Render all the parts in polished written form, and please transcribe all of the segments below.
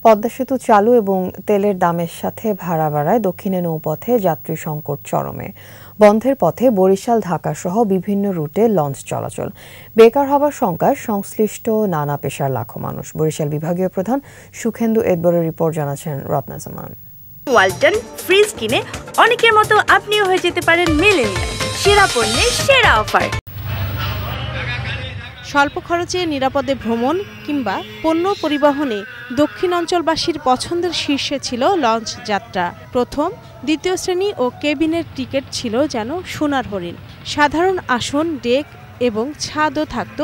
পদ্মা সেতু চালু এবং তেলের দামের সাথে ভাড়া বাড়ায় দক্ষিণে নৌপথে যাত্রী সংকট চরমে। বন্ধের পথে বরিশাল ঢাকা সহ বিভিন্ন রুটে লঞ্চ চলাচল। বেকার হবার শঙ্কায় সংশ্লিষ্ট নানা পেশার লাখো মানুষ। বরিশাল বিভাগীয় প্রধান সুখেন্দু এদবরের রিপোর্ট জানাচ্ছেন রত্না জামান। ওয়ালটন ফ্রিজ কিনে অনেকের মতো আপনিও হয়ে যেতে পারেন মিলেনিয়াল। সেরা পণ্যের সেরা অফার। স্বল্প খরচে নিরাপদে ভ্রমণ কিংবা পণ্য পরিবহনে দক্ষিণ অঞ্চলবাসীর পছন্দের শীর্ষে ছিল লঞ্চ যাত্রা। প্রথম, দ্বিতীয় শ্রেণী ও কেবিনের টিকিট ছিল যেন সোনার হরিণ। সাধারণ আসন, ডেক এবং ছাদও থাকত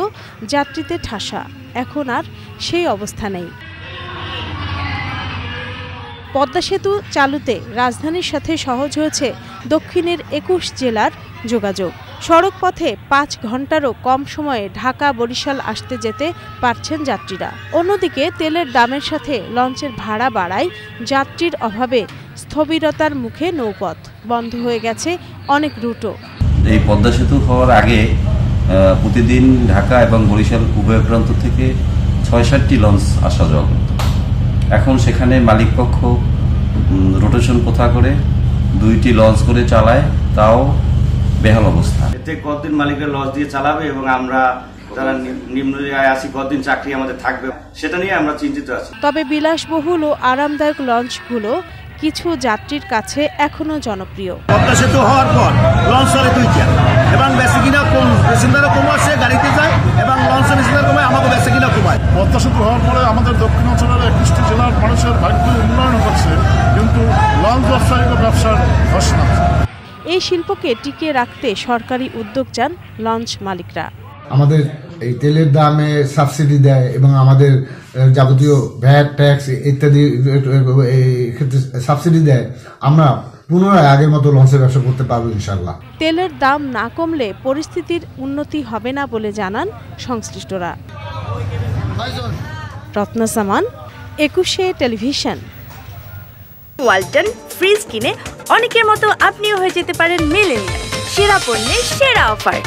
যাত্রীতে ঠাসা। এখন আর সেই অবস্থা নেই। পদ্মা সেতু চালুতে রাজধানীর সাথে সহজ হয়েছে দক্ষিণের ২১ জেলার যোগাযোগ। সড়ক পথে ৫ ঘন্টারও কম সময়ে ঢাকা বরিশাল আসতে যেতে পারছেন যাত্রীরা। অন্যদিকে তেলের দামের সাথে লঞ্চের ভাড়া বাড়ায় যাত্রীর অভাবে স্থবিরতার মুখে নৌপথ। বন্ধ হয়ে গেছে অনেক রুটও। এই পদ্মা সেতু হওয়ার আগে প্রতিদিন ঢাকা এবং বরিশাল উভয় প্রান্ত থেকে ৬-৭টি লঞ্চ আসা যাওয়া করত। এখন সেখানে মালিকপক্ষ রোটেশন প্রথা করে ২টি লঞ্চ করে চালায়, তাও বেহাল অবস্থা। এতে কতদিন মালিকের লঞ্চ দিয়ে চালাবে এবং আমরা যারা নিম্ন আয় আছি কতদিন চাকরি আমাদের থাকবে, সেটা নিয়ে আমরা চিন্তিত আছি। তবে বিলাসবহুল ও আরামদায়ক লঞ্চগুলো কিছু যাত্রীর কাছে এখনো জনপ্রিয়। পদ্মা সেতু হওয়ার পর লঞ্চ চলে ২টা এবং বেসিকিনা কম, প্যাসেঞ্জারও কম আসে, গাড়িতে যায় এবং লঞ্চের প্যাসেঞ্জার কমে, আমাকে বেসিকিনা কমায়। পদ্মা সেতু হওয়ার পরে আমাদের দক্ষিণ অঞ্চলের ২১টি জেলার মানুষের ভাগ্য উন্নয়ন হচ্ছে, কিন্তু লঞ্চ ব্যবসায়িক ব্যবসার ধস নামছে। এই শিল্পকে টিকিয়ে রাখতে সরকারি উদ্যোগ চান লঞ্চ মালিকরা। আমাদের এই তেলের দামে সাবসিডি দেয় এবং আমাদের যাবতীয় ভ্যাট ট্যাক্স ইত্যাদি ক্ষেত্রে সাবসিডি দেয়। আমরা পুনরায় আগের মতো লঞ্চের ব্যবসা করতে পারবো ইনশাল্লাহ। তেলের দাম না কমলে পরিস্থিতির উন্নতি হবে না বলে জানান সংশ্লিষ্টরা। রত্না জামান, ২১শে টেলিভিশন। ওয়ালটন ফ্রিজ কিনে অনেকের মতো আপনিও হয়ে যেতে পারেন মিলেনিয়াল। সেরা পণ্যের সেরা অফার।